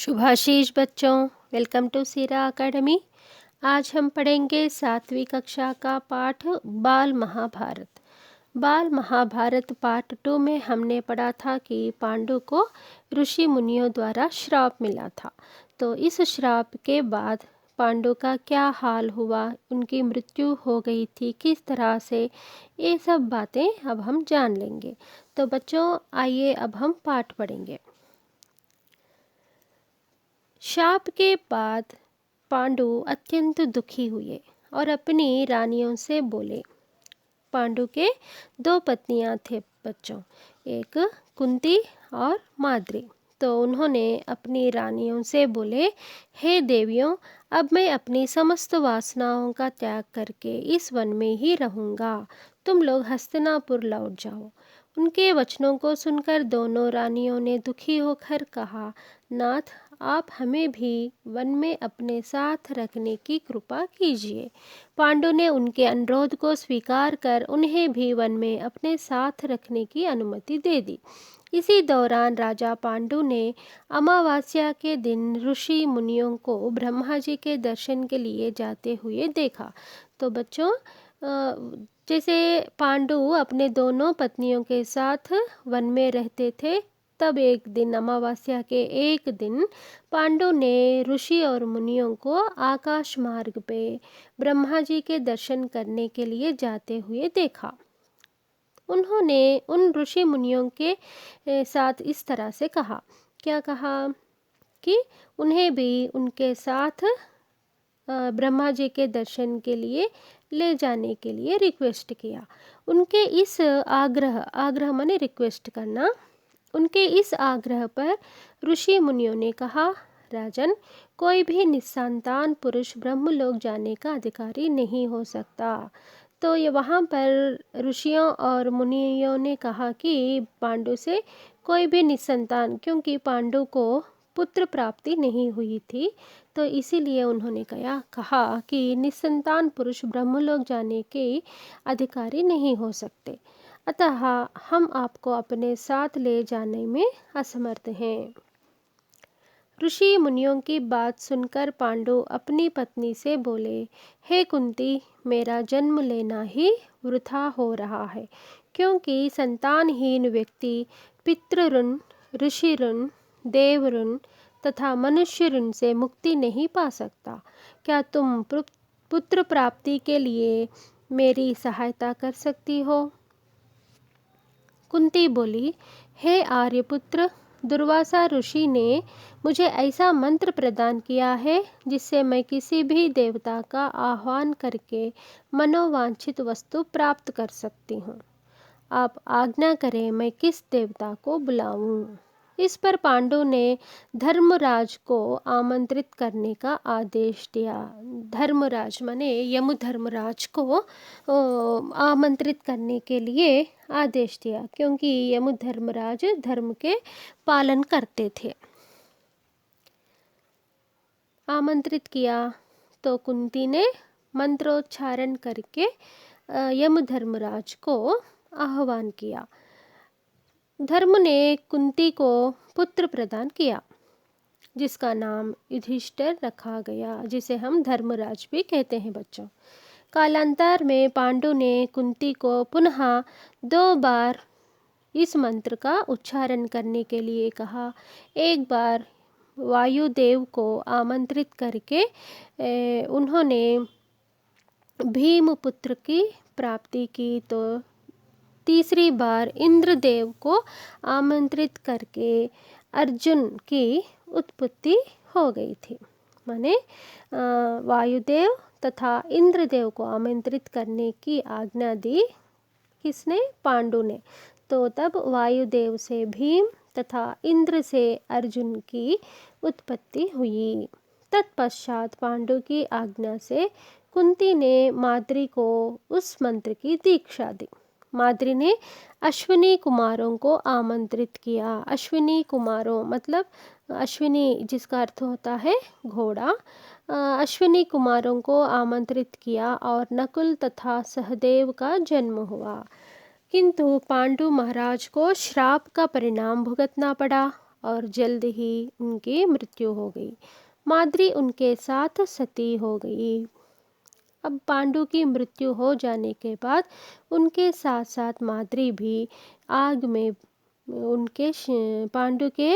शुभाशीष बच्चों, welcome to Sira academy. आज हम पढ़ेंगे 7वीं कक्षा का पाठ बाल महाभारत। बाल महाभारत पार्ट 2 में हमने पढ़ा था कि पांडु को ऋषि मुनियों द्वारा श्राप मिला था। तो इस श्राप के बाद पांडु का क्या हाल हुआ, उनकी मृत्यु हो गई थी किस तरह से, ये सब बातें अब हम जान लेंगे। तो बच्चों आइए अब हम पाठ पढ़ेंगे। शाप के बाद पांडु अत्यंत दुखी हुए और अपनी रानियों से बोले। पांडु के 2 पत्नियां थे बच्चों, एक कुंती और माद्री। तो उन्होंने अपनी रानियों से बोले, हे देवियों, अब मैं अपनी समस्त वासनाओं का त्याग करके इस वन में ही रहूँगा। तुम लोग हस्तिनापुर लौट जाओ। उनके वचनों को सुनकर दोनों रानियों ने दुखी होकर कहा, नाथ, आप हमें भी वन में अपने साथ रखने की कृपा कीजिए। पांडु ने उनके अनुरोध को स्वीकार कर उन्हें भी वन में अपने साथ रखने की अनुमति दे दी। इसी दौरान राजा पांडु ने अमावस्या के दिन ऋषि मुनियों को ब्रह्मा जी के दर्शन के लिए जाते हुए देखा। तो बच्चों जैसे पांडु अपने दोनों पत्नियों के साथ वन में रहते थे, तब एक दिन अमावस्या के एक दिन पांडु ने ऋषि और मुनियों को आकाश मार्ग पे ब्रह्मा जी के दर्शन करने के लिए जाते हुए देखा। उन्होंने उन ऋषि मुनियों के साथ इस तरह से कहा, क्या कहा कि उन्हें भी उनके साथ ब्रह्मा जी के दर्शन के लिए ले जाने के लिए रिक्वेस्ट किया। उनके इस आग्रह माने रिक्वेस्ट करना, उनके इस आग्रह पर ऋषि मुनियों ने कहा, राजन, कोई भी निस्संतान पुरुष ब्रह्मलोक जाने का अधिकारी नहीं हो सकता। तो ये वहाँ पर ऋषियों और मुनियों ने कहा कि पांडु से कोई भी निस्संतान, क्योंकि पांडु को पुत्र प्राप्ति नहीं हुई थी, तो इसीलिए उन्होंने कहा कि निस्संतान पुरुष ब्रह्मलोक जाने के अधिकारी नहीं हो सकते, अतः हम आपको अपने साथ ले जाने में असमर्थ हैं। ऋषि मुनियों की बात सुनकर पांडु अपनी पत्नी से बोले, हे कुंती, मेरा जन्म लेना ही वृथा हो रहा है, क्योंकि संतानहीन व्यक्ति पितृ ऋण, ऋषि ऋण, देव ऋण तथा मनुष्य ऋण से मुक्ति नहीं पा सकता। क्या तुम पुत्र प्राप्ति के लिए मेरी सहायता कर सकती हो? कुंती बोली, हे आर्यपुत्र, दुर्वासा ऋषि ने मुझे ऐसा मंत्र प्रदान किया है जिससे मैं किसी भी देवता का आह्वान करके मनोवांछित वस्तु प्राप्त कर सकती हूँ। आप आज्ञा करें, मैं किस देवता को बुलाऊं? इस पर पांडु ने धर्मराज को आमंत्रित करने का आदेश दिया। धर्मराज माने यमधर्मराज को आमंत्रित करने के लिए आदेश दिया, क्योंकि यमधर्मराज धर्म के पालन करते थे। आमंत्रित किया तो कुंती ने मंत्रोच्चारण करके यमधर्मराज को आह्वान किया। धर्म ने कुंती को पुत्र प्रदान किया, जिसका नाम युधिष्ठिर रखा गया, जिसे हम धर्मराज भी कहते हैं बच्चों। कालांतर में पांडु ने कुंती को पुनः 2 बार इस मंत्र का उच्चारण करने के लिए कहा। एक बार वायुदेव को आमंत्रित करके उन्होंने भीमपुत्र की प्राप्ति की, तो तीसरी बार इंद्रदेव को आमंत्रित करके अर्जुन की उत्पत्ति हो गई थी। माने वायुदेव तथा इंद्रदेव को आमंत्रित करने की आज्ञा दी किसने? पांडु ने। तो तब वायुदेव से भीम तथा इंद्र से अर्जुन की उत्पत्ति हुई। तत्पश्चात पांडु की आज्ञा से कुंती ने माद्री को उस मंत्र की दीक्षा दी। माद्री ने अश्विनी कुमारों को आमंत्रित किया। अश्विनी कुमारों मतलब अश्विनी जिसका अर्थ होता है घोड़ा। अश्विनी कुमारों को आमंत्रित किया और नकुल तथा सहदेव का जन्म हुआ। किंतु पांडु महाराज को श्राप का परिणाम भुगतना पड़ा और जल्द ही उनकी मृत्यु हो गई। माद्री उनके साथ सती हो गई। अब पांडु की मृत्यु हो जाने के बाद उनके साथ साथ माद्री भी आग में पांडु के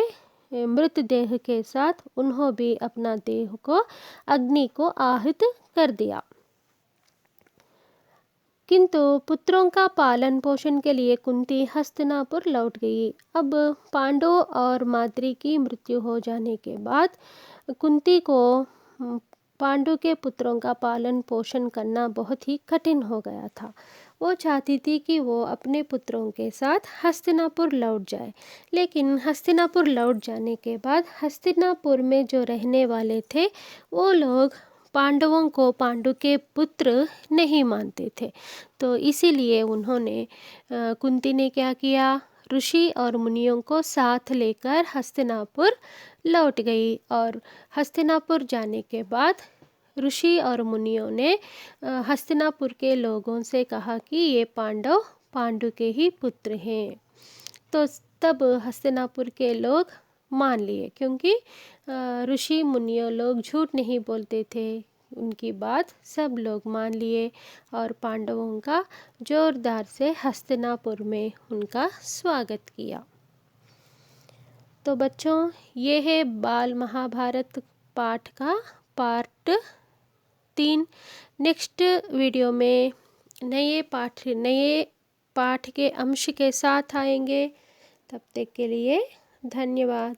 मृतदेह के साथ उन्होंने भी अपना देह को अग्नि को आहुति कर दिया। किंतु पुत्रों का पालन पोषण के लिए कुंती हस्तिनापुर लौट गई। अब पांडव और माद्री की मृत्यु हो जाने के बाद कुंती को पांडु के पुत्रों का पालन पोषण करना बहुत ही कठिन हो गया था। वो चाहती थी कि वो अपने पुत्रों के साथ हस्तिनापुर लौट जाए, लेकिन हस्तिनापुर लौट जाने के बाद हस्तिनापुर में जो रहने वाले थे वो लोग पांडवों को पांडु के पुत्र नहीं मानते थे। तो इसीलिए उन्होंने कुंती ने क्या किया, ऋषि और मुनियों को साथ लेकर हस्तिनापुर लौट गई। और हस्तिनापुर जाने के बाद ऋषि और मुनियों ने हस्तिनापुर के लोगों से कहा कि ये पांडव पांडु के ही पुत्र हैं। तो तब हस्तिनापुर के लोग मान लिए, क्योंकि ऋषि मुनियों लोग झूठ नहीं बोलते थे। उनकी बात सब लोग मान लिए और पांडवों का जोरदार से हस्तिनापुर में उनका स्वागत किया। तो बच्चों, ये है बाल महाभारत पाठ का पार्ट 3। नेक्स्ट वीडियो में नए पाठ के अंश के साथ आएंगे। तब तक के लिए धन्यवाद।